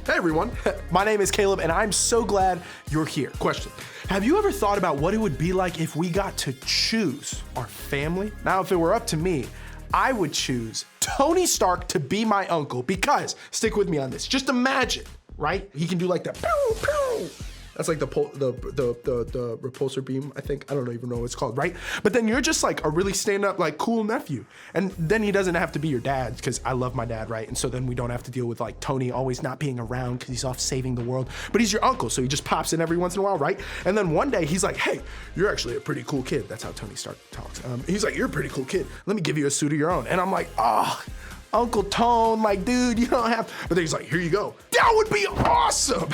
Hey everyone, my name is Caleb and I'm so glad you're here. Question, have you ever thought about what it would be like if we got to choose our family? Now, if it were up to me, I would choose Tony Stark to be my uncle because, stick with me on this, just imagine, right? He can do like that, pew, pew. That's like the repulsor beam, I think. I don't even know what it's called, right? But then you're just like a really stand-up, like cool nephew. And then he doesn't have to be your dad because I love my dad, right? And so then we don't have to deal with like Tony always not being around because he's off saving the world. But he's your uncle, so he just pops in every once in a while, right? And then one day he's like, hey, you're actually a pretty cool kid. That's how Tony Stark talks. He's like, you're a pretty cool kid. Let me give you a suit of your own. And I'm like, oh, Uncle Tone, like, dude, you don't have, but then he's like, here you go. That would be awesome.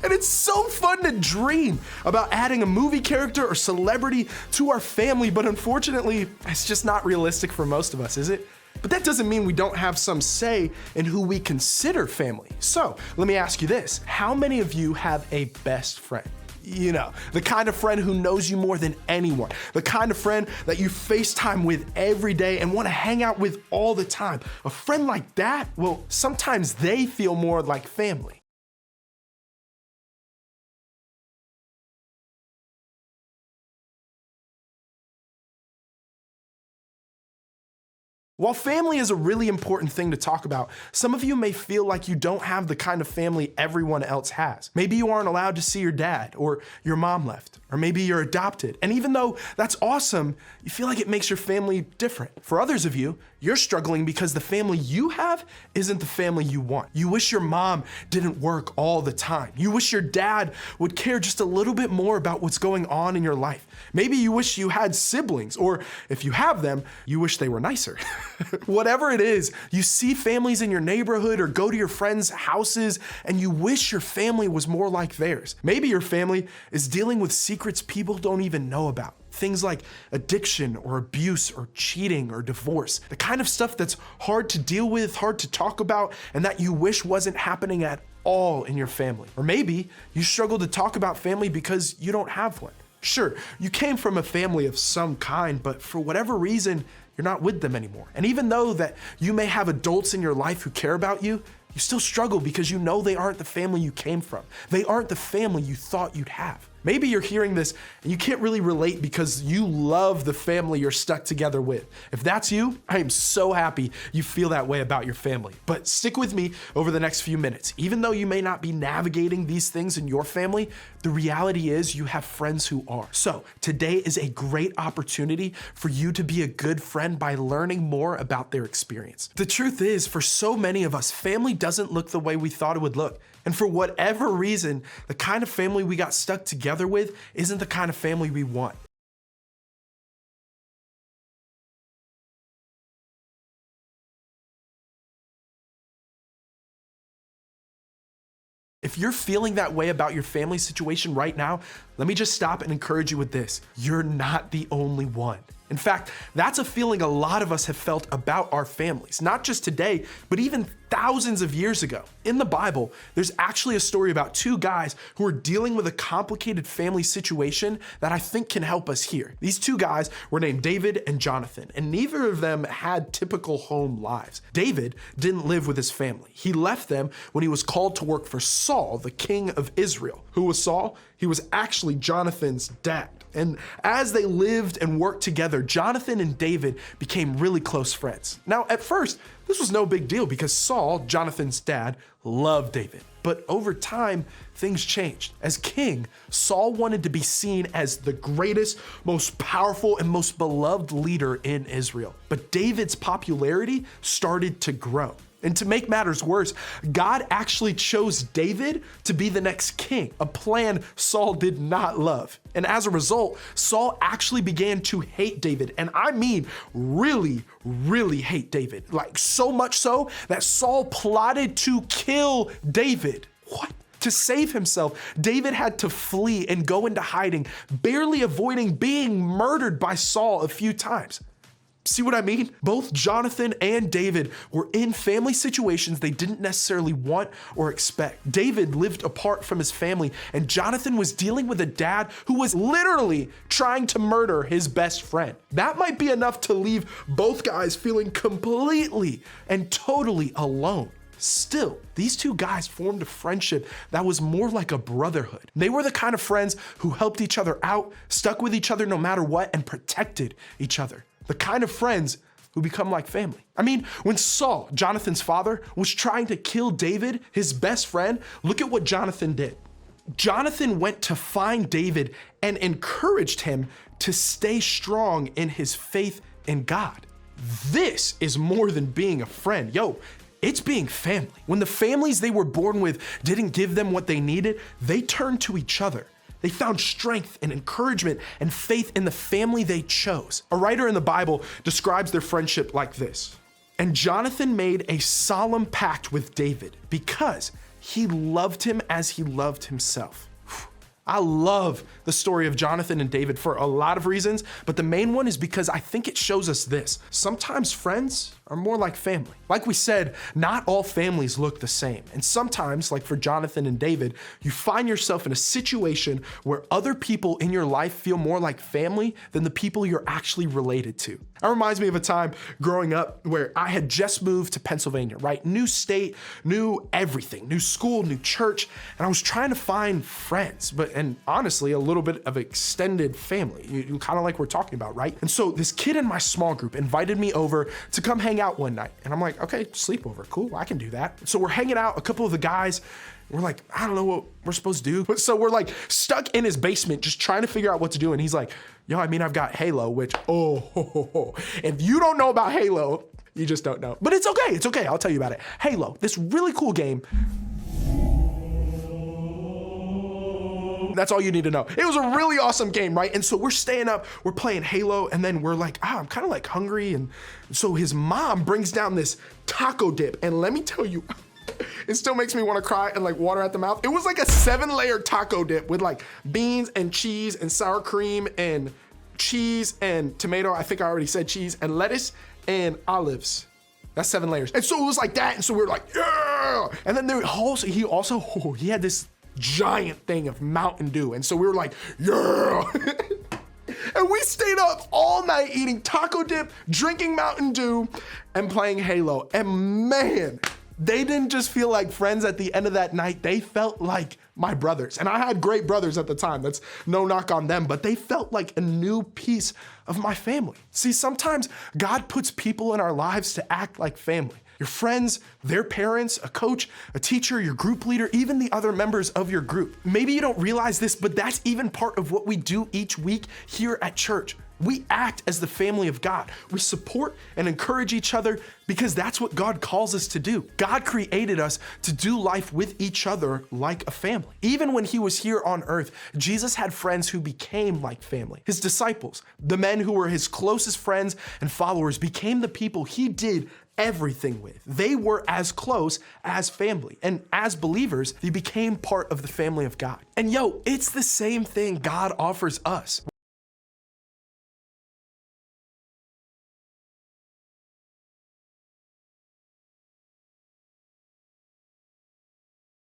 And it's so fun to dream about adding a movie character or celebrity to our family, but unfortunately, it's just not realistic for most of us, is it? But that doesn't mean we don't have some say in who we consider family. So let me ask you this, how many of you have a best friend? You know, the kind of friend who knows you more than anyone, the kind of friend that you FaceTime with every day and want to hang out with all the time. A friend like that, well, sometimes they feel more like family. While family is a really important thing to talk about, some of you may feel like you don't have the kind of family everyone else has. Maybe you aren't allowed to see your dad, or your mom left, or maybe you're adopted. And even though that's awesome, you feel like it makes your family different. For others of you, you're struggling because the family you have isn't the family you want. You wish your mom didn't work all the time. You wish your dad would care just a little bit more about what's going on in your life. Maybe you wish you had siblings, or if you have them, you wish they were nicer. Whatever it is, you see families in your neighborhood or go to your friends' houses and you wish your family was more like theirs. Maybe your family is dealing with secrets people don't even know about. Things like addiction or abuse or cheating or divorce. The kind of stuff that's hard to deal with, hard to talk about, and that you wish wasn't happening at all in your family. Or maybe you struggle to talk about family because you don't have one. Sure, you came from a family of some kind, but for whatever reason, you're not with them anymore. And even though that you may have adults in your life who care about you, you still struggle because you know they aren't the family you came from. They aren't the family you thought you'd have. Maybe you're hearing this and you can't really relate because you love the family you're stuck together with. If that's you, I am so happy you feel that way about your family. But stick with me over the next few minutes. Even though you may not be navigating these things in your family, the reality is you have friends who are. So today is a great opportunity for you to be a good friend by learning more about their experience. The truth is, for so many of us, family doesn't look the way we thought it would look. And for whatever reason, the kind of family we got stuck together with isn't the kind of family we want. If you're feeling that way about your family situation right now, let me just stop and encourage you with this. You're not the only one. In fact, that's a feeling a lot of us have felt about our families, not just today, but even thousands of years ago. In the Bible, there's actually a story about two guys who are dealing with a complicated family situation that I think can help us here. These two guys were named David and Jonathan, and neither of them had typical home lives. David didn't live with his family. He left them when he was called to work for Saul, the king of Israel. Who was Saul? He was actually Jonathan's dad. And as they lived and worked together, Jonathan and David became really close friends. Now, at first, this was no big deal because Saul, Jonathan's dad, loved David. But over time, things changed. As king, Saul wanted to be seen as the greatest, most powerful, and most beloved leader in Israel. But David's popularity started to grow. And to make matters worse, God actually chose David to be the next king, a plan Saul did not love. And as a result, Saul actually began to hate David. And I mean, really, really hate David. Like so much so that Saul plotted to kill David. What? To save himself, David had to flee and go into hiding, barely avoiding being murdered by Saul a few times. See what I mean? Both Jonathan and David were in family situations they didn't necessarily want or expect. David lived apart from his family, and Jonathan was dealing with a dad who was literally trying to murder his best friend. That might be enough to leave both guys feeling completely and totally alone. Still, these two guys formed a friendship that was more like a brotherhood. They were the kind of friends who helped each other out, stuck with each other no matter what, and protected each other. The kind of friends who become like family. I mean, when Saul, Jonathan's father, was trying to kill David, his best friend, look at what Jonathan did. Jonathan went to find David and encouraged him to stay strong in his faith in God. This is more than being a friend. Yo, it's being family. When the families they were born with didn't give them what they needed, they turned to each other. They found strength and encouragement and faith in the family they chose. A writer in the Bible describes their friendship like this. And Jonathan made a solemn pact with David because he loved him as he loved himself. I love the story of Jonathan and David for a lot of reasons, but the main one is because I think it shows us this. Sometimes friends are more like family. Like we said, not all families look the same. And sometimes, like for Jonathan and David, you find yourself in a situation where other people in your life feel more like family than the people you're actually related to. That reminds me of a time growing up where I had just moved to Pennsylvania, right? New state, new everything, new school, new church, and I was trying to find friends, and honestly, a little bit of extended family, you kind of like we're talking about, right? And so this kid in my small group invited me over to come hang out one night. And I'm like, okay, sleepover, cool, I can do that. So we're hanging out, a couple of the guys, we're like, I don't know what we're supposed to do. So we're like stuck in his basement, just trying to figure out what to do. And he's like, yo, I mean, I've got Halo, which, if you don't know about Halo, you just don't know. But it's okay, I'll tell you about it. Halo, this really cool game. That's all you need to know. It was a really awesome game, right? And so we're staying up, we're playing Halo, and then we're like, I'm kind of like hungry. And so his mom brings down this taco dip. And let me tell you, it still makes me want to cry and like water at the mouth. It was like a 7-layer taco dip with like beans and cheese and sour cream and cheese and tomato. I think I already said cheese and lettuce and olives. That's 7 layers. And so it was like that. And so we were like, yeah. And then he had this giant thing of Mountain Dew. And so we were like, yeah. And we stayed up all night eating taco dip, drinking Mountain Dew, and playing Halo. And man, they didn't just feel like friends at the end of that night. They felt like my brothers. And I had great brothers at the time. That's no knock on them, but they felt like a new piece of my family. See, sometimes God puts people in our lives to act like family. Your friends, their parents, a coach, a teacher, your group leader, even the other members of your group. Maybe you don't realize this, but that's even part of what we do each week here at church. We act as the family of God. We support and encourage each other because that's what God calls us to do. God created us to do life with each other like a family. Even when he was here on earth, Jesus had friends who became like family. His disciples, the men who were his closest friends and followers, became the people he did everything with. They were as close as family. And as believers, they became part of the family of God. And yo, it's the same thing God offers us.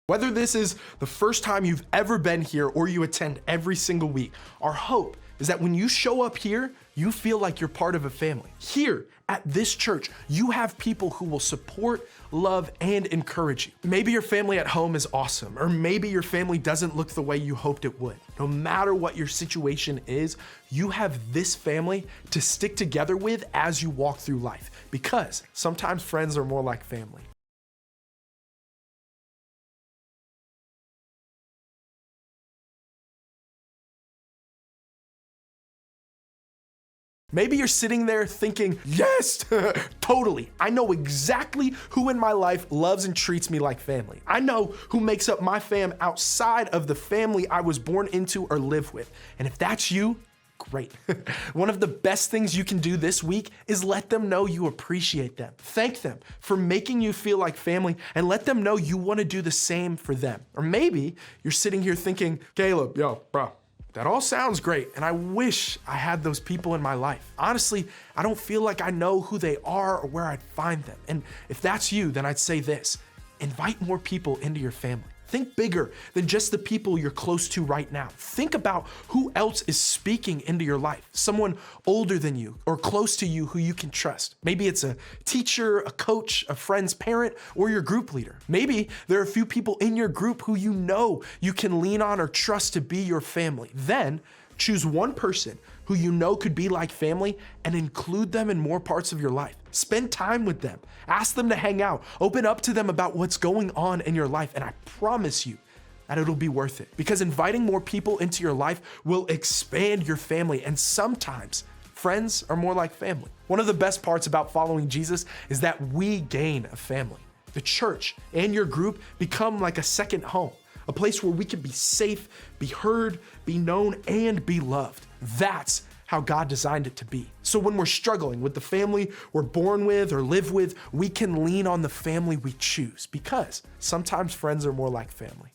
Whether this is the first time you've ever been here or you attend every single week, our hope is that when you show up here, you feel like you're part of a family. Here at this church, you have people who will support, love, and encourage you. Maybe your family at home is awesome, or maybe your family doesn't look the way you hoped it would. No matter what your situation is, you have this family to stick together with as you walk through life, because sometimes friends are more like family. Maybe you're sitting there thinking, yes, totally. I know exactly who in my life loves and treats me like family. I know who makes up my fam outside of the family I was born into or live with. And if that's you, great. One of the best things you can do this week is let them know you appreciate them. Thank them for making you feel like family and let them know you want to do the same for them. Or maybe you're sitting here thinking, Caleb, yo, bro, that all sounds great, and I wish I had those people in my life. Honestly, I don't feel like I know who they are or where I'd find them. And if that's you, then I'd say this: invite more people into your family. Think bigger than just the people you're close to right now. Think about who else is speaking into your life. Someone older than you or close to you who you can trust. Maybe it's a teacher, a coach, a friend's parent, or your group leader. Maybe there are a few people in your group who you know you can lean on or trust to be your family. Then choose one person who you know could be like family and include them in more parts of your life. Spend time with them. Ask them to hang out. Open up to them about what's going on in your life. And I promise you that it'll be worth it, because inviting more people into your life will expand your family. And sometimes friends are more like family. One of the best parts about following Jesus is that we gain a family. The church and your group become like a second home, a place where we can be safe, be heard, be known, and be loved. That's how God designed it to be. So when we're struggling with the family we're born with or live with, we can lean on the family we choose, because sometimes friends are more like family.